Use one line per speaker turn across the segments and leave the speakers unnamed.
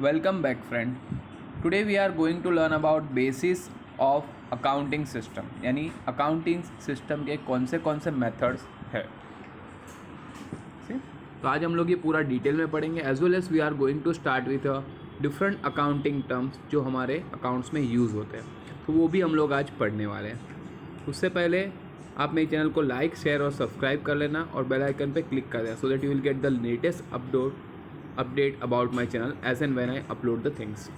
Welcome back friend. Today we are going to learn about basis of accounting system यानी accounting system के कौन से methods है. See? तो आज हम लोग ये पूरा डिटेल में पढ़ेंगे as well as we are going to start with different accounting terms जो हमारे अकाउंट्स में यूज़ होते हैं, तो वो भी हम लोग आज पढ़ने वाले हैं. उससे पहले आप मेरे चैनल को लाइक शेयर और सब्सक्राइब कर लेना और बेल आइकन पे क्लिक कर देना so that you will get the latest update about my channel as and when I upload the things.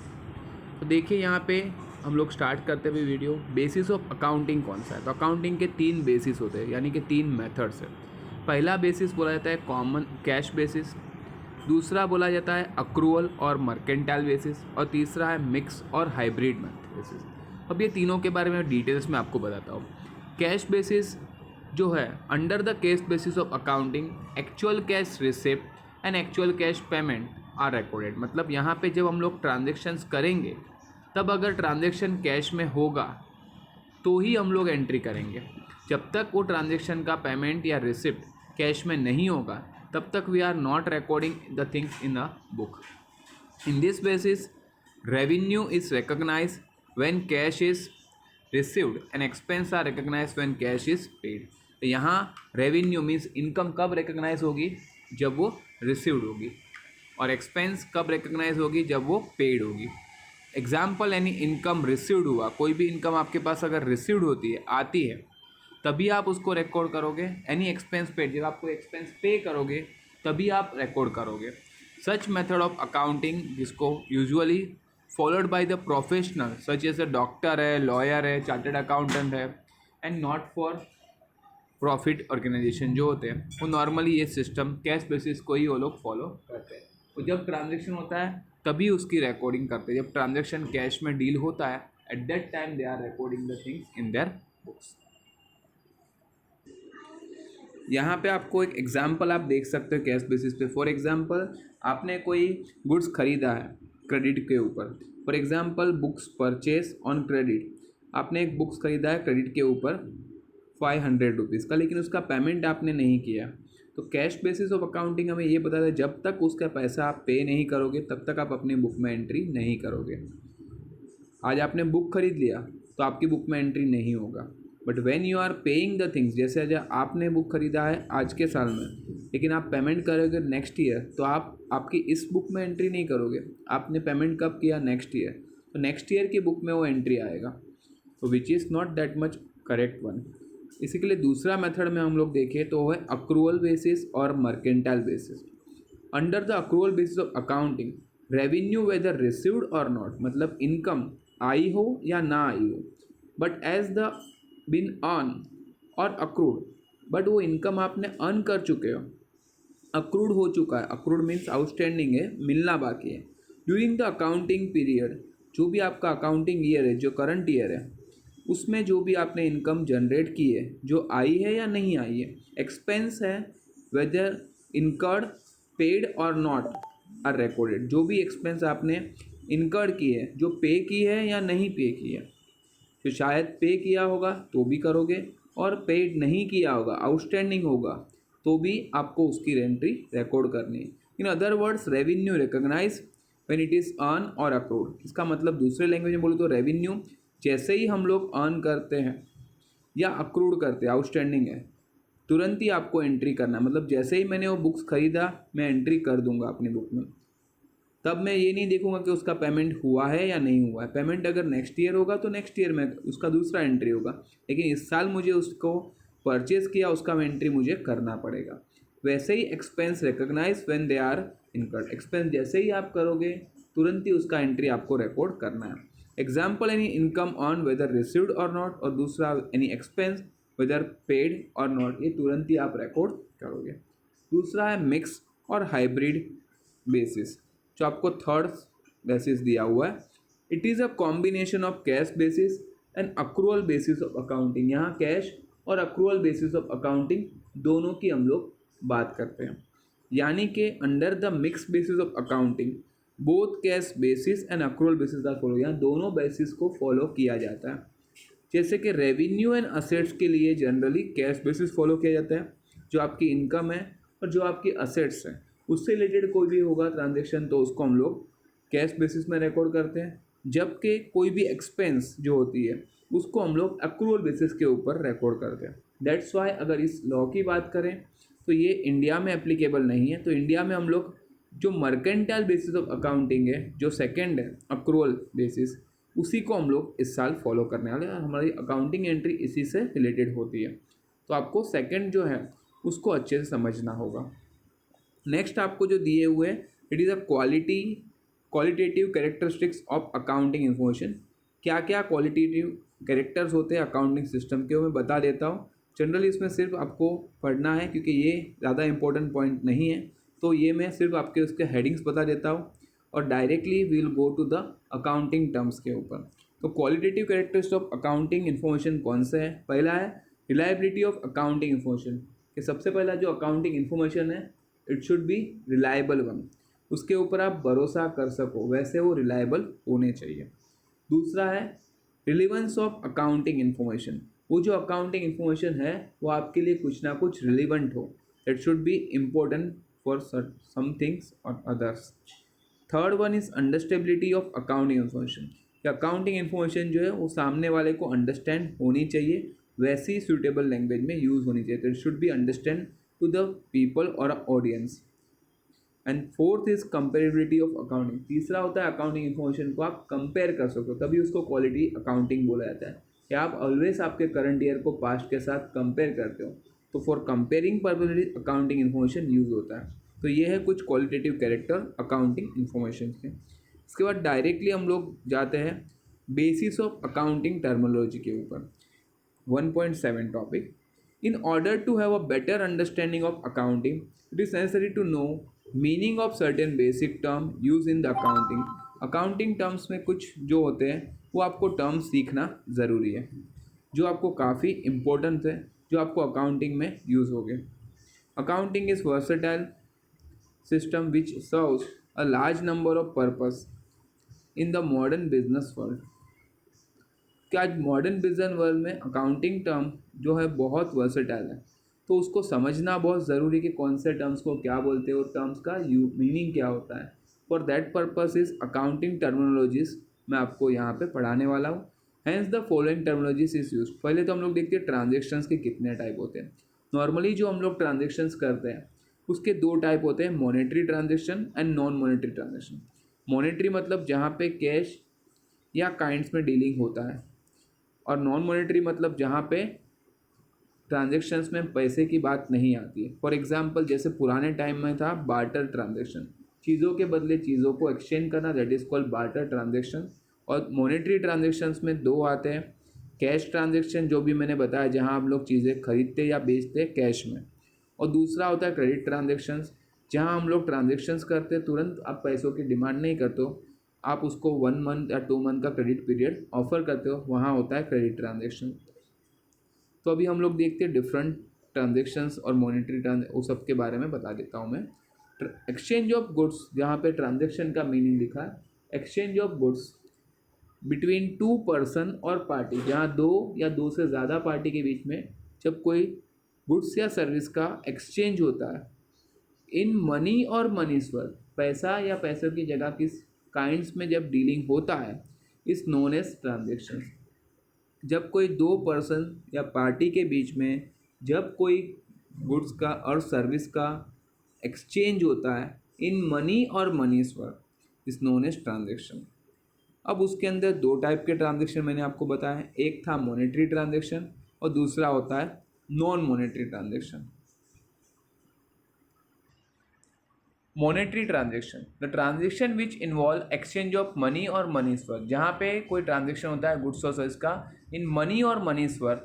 तो देखिए यहाँ पे हम लोग स्टार्ट करते हुए वीडियो. बेसिस ऑफ अकाउंटिंग कौन सा है? तो अकाउंटिंग के 3 बेसिस होते हैं, यानी कि 3 मेथड्स है. पहला बेसिस बोला जाता है कॉमन कैश बेसिस, दूसरा बोला जाता है अक्रूवल और मर्केंटाइल बेसिस, और तीसरा है मिक्स और हाइब्रिड बेसिस. अब ये तीनों के बारे में डिटेल्स में आपको बताता हूँ. कैश बेसिस जो है, under the cash basis of accounting actual cash receipt and actual cash payment are recorded. मतलब यहाँ पे जब हम लोग ट्रांजेक्शन्स करेंगे तब अगर ट्रांजेक्शन कैश में होगा तो ही हम लोग एंट्री करेंगे. जब तक वो ट्रांजेक्शन का पेमेंट या रिसिप्ट कैश में नहीं होगा तब तक we are not recording the things in a book. In this basis revenue is recognise when cash is received and expense are recognise when cash is paid. तो यहाँ revenue means income कब recognise होगी? जब वो received होगी. और expense कब recognise होगी? जब वो पेड होगी. एग्जाम्पल, यानी इनकम रिसीव्ड हुआ, कोई भी इनकम आपके पास अगर रिसीव्ड होती है, आती है, तभी आप उसको रिकॉर्ड करोगे. एनी एक्सपेंस पेड, जब आप कोई एक्सपेंस पे करोगे तभी आप रिकॉर्ड करोगे. सच मेथड ऑफ अकाउंटिंग जिसको usually followed by the professional such as a doctor है, लॉयर है, चार्टर्ड अकाउंटेंट है, and not for profit organisation जो होते हैं, वो नॉर्मली ये सिस्टम कैश बेसिस को ही वो लोग फॉलो करते हैं. तो जब ट्रांजैक्शन होता है तभी उसकी रिकॉर्डिंग करते हैं. जब ट्रांजैक्शन कैश में डील होता है, at that time they are recording the things in their books. यहाँ पे आपको एक एग्जाम्पल आप देख सकते हो कैश बेसिस पे. फॉर एग्जाम्पल, आपने कोई गुड्स खरीदा है क्रेडिट के ऊपर. For example, books purchase on credit. आपने एक बुक्स खरीदा है क्रेडिट के ऊपर 500 रुपीज़ का, लेकिन उसका पेमेंट आपने नहीं किया. तो कैश बेसिस ऑफ अकाउंटिंग हमें ये बताता है जब तक उसका पैसा आप पे नहीं करोगे तब तक आप अपनी बुक में एंट्री नहीं करोगे. आज आपने बुक खरीद लिया तो आपकी बुक में एंट्री नहीं होगा. But when you are paying the things, जैसे आज आपने बुक खरीदा है आज के साल में, लेकिन आप पेमेंट करोगे नेक्स्ट ईयर, तो आप आपकी इस बुक में एंट्री नहीं करोगे. आपने पेमेंट कब किया? Next year. तो नेक्स्ट ईयर की बुक में वो एंट्री आएगा. तो which is not that much correct one. इसी के लिए दूसरा मेथड में हम लोग देखें तो है अक्रूवल बेसिस और mercantile basis. Under the accrual basis of accounting revenue whether received or not, मतलब इनकम आई हो या ना आई हो, but as the been earn or accrued, but वो इनकम आपने अर्न कर चुके हो, अक्रूड हो चुका है. अक्रूड मीन्स आउटस्टैंडिंग है, मिलना बाकी है. ड्यूरिंग द अकाउंटिंग पीरियड, जो भी आपका अकाउंटिंग ईयर है, जो करंट ईयर है, उसमें जो भी आपने इनकम जनरेट की है, जो आई है या नहीं आई है, एक्सपेंस है, वेदर इनकर्ड पेड और नॉट आर रिकॉर्डेड. जो भी एक्सपेंस आपने इनकर्ड की है, जो पे की है या नहीं पे की है, जो शायद पे किया होगा तो भी करोगे, और पेड नहीं किया होगा, आउटस्टैंडिंग होगा, तो भी आपको उसकी एंट्री रिकॉर्ड करनी है. In other words, revenue recognise when it is earn or accrued. इसका मतलब दूसरे लैंग्वेज में बोलो तो रेवेन्यू जैसे ही हम लोग अर्न करते हैं या अक्रूड करते हैं, आउटस्टैंडिंग है, तुरंत ही आपको एंट्री करना है. मतलब जैसे ही मैंने वो बुक्स खरीदा मैं एंट्री कर दूंगा अपनी बुक में. तब मैं ये नहीं देखूंगा कि उसका पेमेंट हुआ है या नहीं हुआ है. पेमेंट अगर नेक्स्ट ईयर होगा तो नेक्स्ट ईयर में उसका दूसरा एंट्री होगा, लेकिन इस साल मुझे उसको परचेज किया, उसका एंट्री मुझे करना पड़ेगा. वैसे ही expense recognise when they are incurred. Expense जैसे ही आप करोगे तुरंत ही उसका एंट्री आपको रिकॉर्ड करना है. Example, any income on whether received or not, और दूसरा एनी एक्सपेंस वेदर पेड और नॉट, ये तुरंत ही आप रिकॉर्ड करोगे. दूसरा है मिक्स और हाइब्रिड बेसिस, जो आपको थर्ड बेसिस दिया हुआ है. It is a combination of cash basis and accrual basis of accounting. यहाँ कैश और अक्रूवल बेसिस ऑफ अकाउंटिंग दोनों की हम लोग बात करते हैं. यानी कि under the mix basis of accounting both cash basis and accrual basis are follow. यहाँ दोनों बेसिस को फॉलो किया जाता है. जैसे कि रेवेन्यू एंड असेट्स के लिए जनरली कैश बेसिस फॉलो किया जाता है, जो आपकी इनकम है और जो आपकी असेट्स हैं उससे रिलेटेड कोई भी होगा ट्रांजेक्शन तो उसको हम लोग कैश बेसिस में रिकॉर्ड करते हैं, जबकि कोई भी एक्सपेंस जो होती है उसको हम लोग एक्रूअल बेसिस के ऊपर रिकॉर्ड करते हैं। दैट्स वाई अगर इस लॉ की बात करें तो ये इंडिया में एप्लीकेबल नहीं है। तो इंडिया में हम लोग जो मर्केंटाइल बेसिस ऑफ अकाउंटिंग है, जो सेकेंड है अक्रूअल बेसिस, उसी को हम लोग इस साल फॉलो करने वाले हैं और हमारी अकाउंटिंग एंट्री इसी से रिलेटेड होती है। तो आपको सेकेंड जो है उसको अच्छे से समझना होगा। नेक्स्ट आपको जो दिए हुए it is a qualitative characteristics of accounting information. क्या क्या क्वालिटेटिव कैरेक्टर्स होते हैं अकाउंटिंग सिस्टम के, वो मैं बता देता हूँ। जनरली इसमें सिर्फ आपको पढ़ना है क्योंकि ये ज़्यादा इंपॉर्टेंट पॉइंट नहीं है, तो ये मैं सिर्फ आपके उसके हेडिंग्स बता देता हूँ और directly will go to the accounting terms के ऊपर। तो qualitative characteristics of accounting information कौन सा है? पहला है रिलायबिलिटी ऑफ अकाउंटिंग इन्फॉर्मेशन, कि सबसे पहला जो अकाउंटिंग इन्फॉर्मेशन है it should B reliable one, उसके ऊपर आप भरोसा कर सको, वैसे वो रिलायबल होने चाहिए। दूसरा है रिलीवेंस ऑफ अकाउंटिंग इन्फॉर्मेशन, वो जो अकाउंटिंग इन्फॉर्मेशन है वो आपके लिए कुछ ना कुछ रिलीवेंट हो, it should be important for some things और others. Third one is understandability of accounting information, कि अकाउंटिंग इन्फॉर्मेशन जो है वो सामने वाले को अंडरस्टैंड होनी चाहिए, वैसी सूटेबल लैंग्वेज में यूज़ होनी चाहिए, तो it should be understand to the people और audience. And fourth is comparability of accounting, तीसरा होता है अकाउंटिंग इन्फॉर्मेशन को आप कंपेयर कर सको, तभी उसको क्वालिटी अकाउंटिंग बोला जाता है, कि आप ऑलवेज आपके करंट ईयर को पास्ट के साथ कंपेयर करते हो, तो for comparing purpose accounting information use होता है। तो ये है कुछ क्वालिटेटिव कैरेक्टर अकाउंटिंग इन्फॉर्मेशन के। इसके बाद डायरेक्टली हम लोग जाते हैं बेसिस ऑफ अकाउंटिंग टर्मिनोलॉजी के ऊपर। 1.7 topic, in order to have a better understanding of accounting it is necessary to know meaning of certain basic term used in the accounting terms में कुछ जो होते हैं वो आपको टर्म्स सीखना ज़रूरी है, जो आपको काफ़ी इम्पोर्टेंट है, जो आपको अकाउंटिंग में यूज़ हो गए। Accounting is versatile system which serves a large number of purpose in the modern business world। कि आज मॉडर्न बिजनेस वर्ल्ड में अकाउंटिंग टर्म जो है बहुत वर्सेटाइल है, तो उसको समझना बहुत ज़रूरी कि कौन से टर्म्स को क्या बोलते हैं और टर्म्स का मीनिंग क्या होता है। For that purpose is accounting terminologies मैं आपको यहाँ पे पढ़ाने वाला हूँ। Hence the following terminologies is use. पहले तो हम लोग देखते हैं ट्रांजेक्शन्स के कितने टाइप होते हैं। नॉर्मली जो हम लोग ट्रांजेक्शन्स करते हैं उसके दो टाइप होते हैं, monetary transaction and non monetary transaction. Monetary मतलब जहाँ पे कैश या काइंड्स में डीलिंग होता है, और नॉन मॉनेटरी मतलब जहाँ पे ट्रांजेक्शन्स में पैसे की बात नहीं आती है। फॉर एग्जांपल जैसे पुराने टाइम में था बार्टर ट्रांजेक्शन, चीज़ों के बदले चीज़ों को एक्सचेंज करना, that is called barter transaction. और मॉनेटरी ट्रांजेक्शन्स में दो आते हैं, कैश ट्रांजेक्शन जो भी मैंने बताया जहाँ हम लोग चीज़ें खरीदते या बेचते कैश में, और दूसरा होता है क्रेडिट ट्रांजेक्शन्स, जहाँ हम लोग ट्रांजेक्शन्स करते तुरंत आप पैसों की डिमांड नहीं करते हो, आप उसको 1 मंथ या 2 मंथ का क्रेडिट पीरियड ऑफर करते हो, वहाँ होता है क्रेडिट ट्रांजेक्शन। तो अभी हम लोग देखते हैं डिफरेंट ट्रांजेक्शन्स और मॉनेटरी उस सब के बारे में बता देता हूँ मैं। एक्सचेंज ऑफ गुड्स, जहाँ पे ट्रांजेक्शन का मीनिंग लिखा है, exchange of goods between 2 person और पार्टी, जहाँ 2 या 2 से ज़्यादा पार्टी के बीच में जब कोई गुड्स या सर्विस का एक्सचेंज होता है, इन मनी और मनी स्वर, पैसा या पैसों की जगह किस काइंड्स में जब डीलिंग होता है, इस नोन एज ट्रांजेक्शन। जब कोई 2 पर्सन या पार्टी के बीच में जब कोई गुड्स का और सर्विस का एक्सचेंज होता है इन मनी और मनी स्वर, इस नोन एज ट्रांजेक्शन। अब उसके अंदर 2 टाइप के ट्रांजेक्शन मैंने आपको बताया, एक था मॉनेटरी ट्रांजेक्शन और दूसरा होता है non monetary transaction. Monetary transaction, the transaction which involve exchange of money और मनी स्वर, जहाँ पे कोई ट्रांजेक्शन होता है गुड्स और सर्विस का इन मनी और मनी स्वर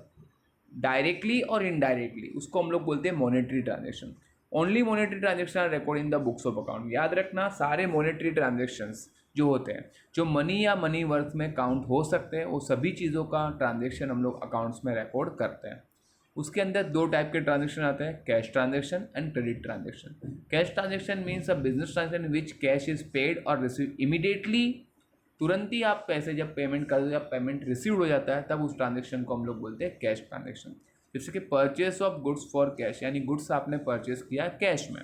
डायरेक्टली और इनडायरेक्टली, उसको हम लोग बोलते हैं monetary transaction. Only monetary transaction are record in the books of account. याद रखना सारे मॉनेटरी ट्रांजेक्शन्स जो होते हैं जो मनी या मनी वर्थ में काउंट हो सकते हैं, वो सभी चीज़ों का ट्रांजेक्शन हम लोग अकाउंट्स में रिकॉर्ड करते हैं। उसके अंदर 2 टाइप के ट्रांजेक्शन आते हैं, cash transaction and credit transaction. Cash transaction means a business transaction which cash is paid और रिसीव इमीडिएटली, तुरंत ही आप पैसे जब पेमेंट कर दो या पेमेंट रिसीव हो जाता है तब उस ट्रांजेक्शन को हम लोग बोलते हैं कैश ट्रांजेक्शन। जैसे कि purchase of goods for cash, यानी गुड्स आपने परचेस किया कैश में,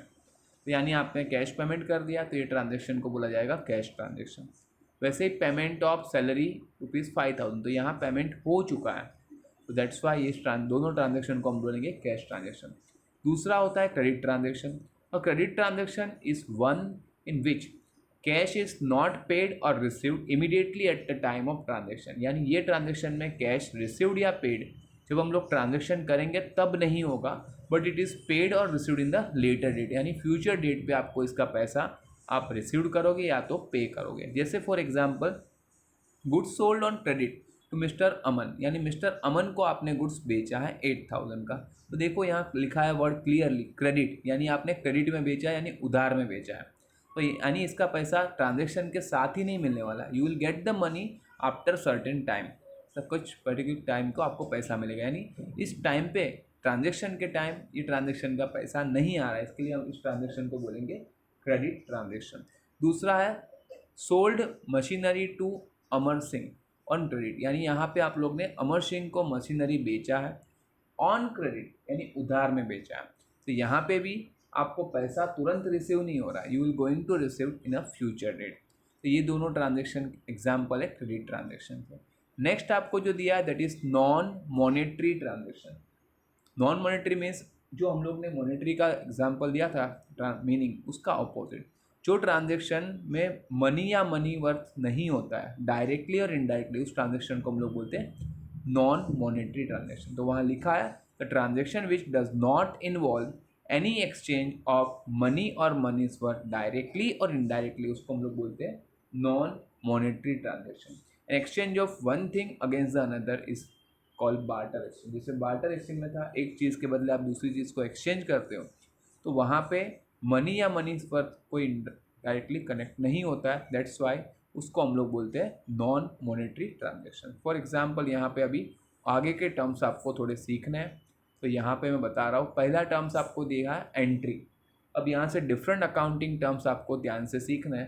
तो यानी आपने कैश पेमेंट कर दिया तो ये ट्रांजेक्शन को बोला जाएगा कैश ट्रांजेक्शन। वैसे ही पेमेंट ऑफ सैलरी ₹5,000, तो यहाँ पेमेंट हो चुका है, तो दैट्स वाई ये दोनों ट्रांजेक्शन को हम बोलेंगे कैश ट्रांजेक्शन। दूसरा होता है क्रेडिट ट्रांजेक्शन। और credit transaction is one in which cash is not paid और received immediately at the time of transaction, यानी ये ट्रांजेक्शन में कैश रिसीव्ड या पेड जब हम लोग ट्रांजेक्शन करेंगे तब नहीं होगा, बट इट इज़ पेड और received in the later date, यानी फ्यूचर डेट पे आपको इसका पैसा आप रिसीव्ड करोगे या तो पे करोगे। जैसे for example goods sold on credit to mister Aman, यानी मिस्टर अमन को आपने गुड्स बेचा है 8,000 का। तो देखो यहाँ लिखा है वर्ड क्लियरली क्रेडिट, यानी आपने क्रेडिट में बेचा है यानी उधार में बेचा है, तो यानी इसका पैसा ट्रांजेक्शन के साथ ही नहीं मिलने वाला। You will get the money after certain time, तो कुछ पर्टिकुलर टाइम को आपको पैसा मिलेगा, यानी इस टाइम पे ट्रांजेक्शन के टाइम ये ट्रांजेक्शन का पैसा नहीं आ रहा है, इसके लिए हम इस ट्रांजेक्शन को बोलेंगे क्रेडिट ट्रांजेक्शन। दूसरा है sold machinery to Amar Singh on credit, यानी यहाँ पे आप लोग ने अमर सिंह को मशीनरी बेचा है ऑन क्रेडिट, यानी उधार में बेचा है, तो यहाँ पे भी आपको पैसा तुरंत रिसीव नहीं हो रहा है, you will going to receive in a future date. तो ये दोनों ट्रांजेक्शन एग्जाम्पल है क्रेडिट ट्रांजेक्शन के। नेक्स्ट आपको जो दिया है that is non monetary transaction. Non monetary means जो हम लोग ने मॉनेटरी का एग्जाम्पल दिया था मीनिंग उसका ऑपोजिट, जो ट्रांजेक्शन में मनी या मनी वर्थ नहीं होता है डायरेक्टली और इनडायरेक्टली, उस ट्रांजेक्शन को हम लोग बोलते हैं नॉन मॉनेटरी ट्रांजेक्शन। तो वहाँ लिखा है the transaction which does not involve any exchange of money और मनीज वर्थ डायरेक्टली और इनडायरेक्टली, उसको हम लोग बोलते हैं non monetary transaction. Exchange of one thing against the another is called barter exchange. जैसे बार्टर एक्सचेंज में था एक चीज़ के बदले आप दूसरी चीज़ को एक्सचेंज करते हो, तो वहाँ पे मनी या मनी पर कोई डायरेक्टली कनेक्ट नहीं होता है, दैट्स वाई उसको हम लोग बोलते हैं non monetary transaction. For example यहाँ पे अभी आगे के टर्म्स आपको थोड़े सीखने हैं, तो यहाँ पे मैं बता रहा हूँ। पहला टर्म्स आपको दिया है एंट्री। अब यहाँ से डिफरेंट अकाउंटिंग टर्म्स आपको ध्यान से सीखना है।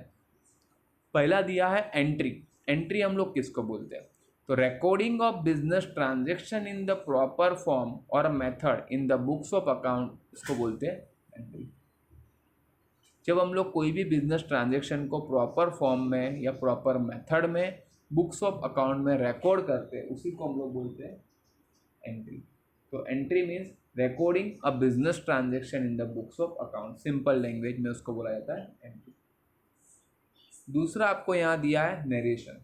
पहला दिया है एंट्री। एंट्री हम लोग किसको बोलते हैं, तो recording of business transaction in the proper form और method in the books of account, इसको बोलते हैं एंट्री। जब हम लोग कोई भी बिजनेस ट्रांजेक्शन को प्रॉपर फॉर्म में या प्रॉपर मेथड में बुक्स ऑफ अकाउंट में रिकॉर्ड करते हैं, उसी को हम लोग बोलते हैं एंट्री। तो entry means recording a business transaction in the books of account, simple language में उसको बोला जाता है एंट्री। दूसरा आपको यहाँ दिया है narration.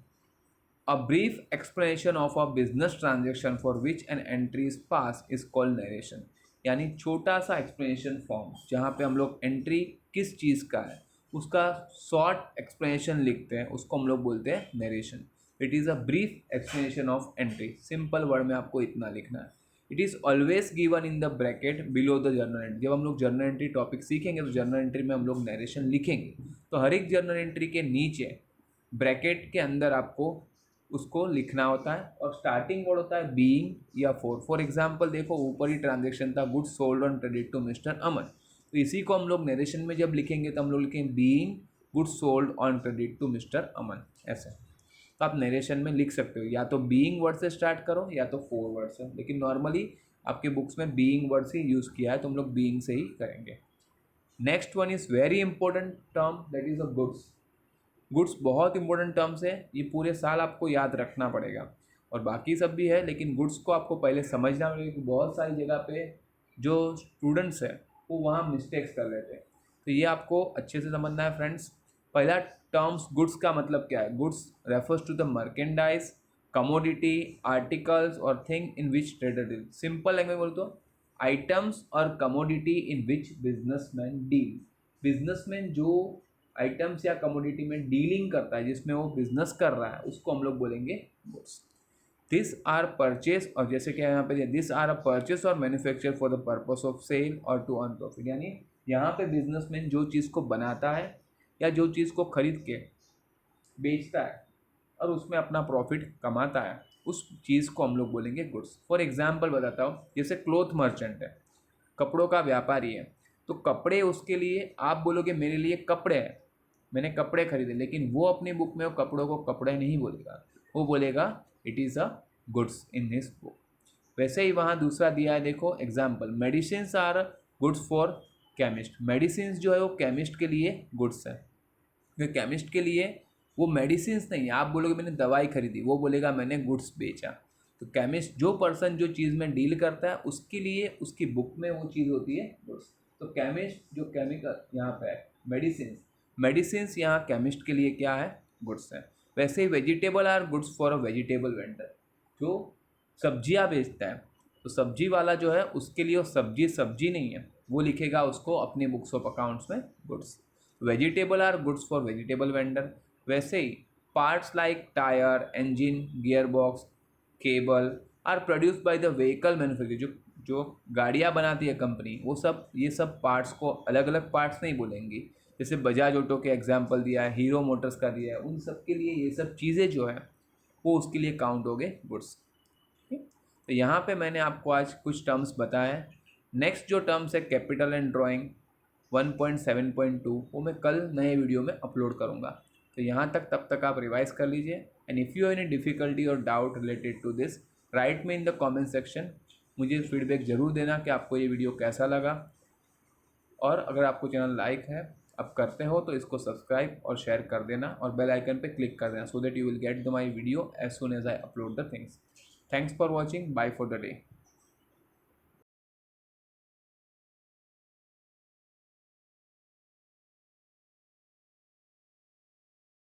A brief explanation of a business transaction for which an entry is pass is called narration, यानी छोटा सा एक्सप्लेनेशन फॉर्म जहाँ पे हम लोग एंट्री किस चीज़ का है उसका शॉर्ट एक्सप्लेनेशन लिखते हैं, उसको हम लोग बोलते हैं narration. It is a brief explanation of entry, simple word में आपको इतना लिखना है। It is always given in the bracket below the journal entry. जब हम लोग जर्नल एंट्री टॉपिक सीखेंगे तो जर्नल एंट्री में हम लोग नरेशन लिखेंगे, तो हर एक जर्नल एंट्री के नीचे ब्रैकेट के अंदर आपको उसको लिखना होता है, और स्टार्टिंग वर्ड होता है बीइंग या फॉर एग्जांपल देखो ऊपर ही ट्रांजेक्शन था goods sold on credit to mister Aman, तो इसी को हम लोग नरेशन में जब लिखेंगे तो हम लोग लिखेंगे being goods sold on credit to mister Aman, ऐसे। तो आप नरेशन में लिख सकते हो या तो बीइंग वर्ड से स्टार्ट करो या तो फॉर वर्ड से, लेकिन नॉर्मली आपके बुक्स में बीइंग वर्ड से यूज़ किया है तो हम लोग बीइंग से ही करेंगे। Next one is very important term that is a goods. Goods बहुत इंपॉर्टेंट टर्म्स है, ये पूरे साल आपको याद रखना पड़ेगा, और बाकी सब भी है लेकिन गुड्स को आपको पहले समझना पड़ेगा कि बहुत सारी जगह पे जो स्टूडेंट्स हैं वो वहाँ मिस्टेक्स कर लेते हैं, तो ये आपको अच्छे से समझना है फ्रेंड्स। पहला टर्म्स गुड्स का मतलब क्या है, goods refers to the merchandise commodity articles और thing in which trader deal. Simple language बोल तो आइटम्स और commodity in which businessman deal. Businessman जो आइटम्स या कमोडिटी में डीलिंग करता है, जिसमें वो बिजनेस कर रहा है, उसको हम लोग बोलेंगे गुड्स। दिस आर परचेज, और जैसे कि यहाँ पे this are a purchase or manufacture for the purpose of sale or to earn profit, यानी यहाँ पे बिजनेसमैन जो चीज़ को बनाता है या जो चीज़ को खरीद के बेचता है और उसमें अपना प्रॉफिट कमाता है, उस चीज़ को हम लोग बोलेंगे गुड्स। फॉर एग्जाम्पल बताता हूँ, जैसे क्लोथ मर्चेंट है, कपड़ों का व्यापारी है, तो कपड़े उसके लिए आप बोलोगे मेरे लिए कपड़े हैं, मैंने कपड़े खरीदे, लेकिन वो अपनी बुक में वो कपड़ों को कपड़े नहीं बोलेगा, वो बोलेगा it is a goods in his book. वैसे ही वहाँ दूसरा दिया है, देखो example medicines are goods for chemist. Medicine जो है वो केमिस्ट के लिए गुड्स है, क्योंकि केमिस्ट के लिए वो मेडिसिन नहीं है। आप बोलोगे मैंने दवाई खरीदी, वो बोलेगा मैंने गुड्स बेचा। तो केमिस्ट जो पर्सन जो चीज़ में डील करता है उसके लिए उसकी बुक में वो चीज़ होती है गुड्स। तो केमिस्ट जो केमिकल यहाँ पे है मेडिसिन, मेडिसिन यहाँ केमिस्ट के लिए क्या है, गुड्स है। वैसे ही vegetable are goods for a vegetable vendor, जो सब्जियाँ बेचता है तो सब्जी वाला जो है उसके लिए वो सब्जी नहीं है, वो लिखेगा उसको अपनी बुक्स ऑफ अकाउंट्स में goods. Vegetable are goods for vegetable vendor. वैसे ही parts like tyre, engine, gear box, cable are produced by the vehicle manufacture, जो गाड़ियाँ बनाती है कंपनी, वो सब ये सब पार्ट्स को अलग अलग पार्ट्स नहीं बोलेंगी। जैसे बजाज ऑटो के एग्जांपल दिया है, हीरो मोटर्स का दिया है, उन सब के लिए ये सब चीज़ें जो है वो उसके लिए काउंट हो गए गुड्स। तो यहाँ पे मैंने आपको आज कुछ टर्म्स बताए। नेक्स्ट जो टर्म्स है कैपिटल एंड ड्राइंग 1.7.2, वो मैं कल नए वीडियो में अपलोड करूँगा। तो यहाँ तक तब तक आप रिवाइज कर लीजिए। And if you any difficulty और doubt related to this, write me in the comment section. मुझे फीडबैक ज़रूर देना कि आपको ये वीडियो कैसा लगा। और अगर आपको चैनल लाइक है आप करते हो तो इसको सब्सक्राइब और शेयर कर देना और बेल आइकन पे क्लिक कर देना, so that you will get the my video as soon as I upload the things. Thanks for watching, bye for the day.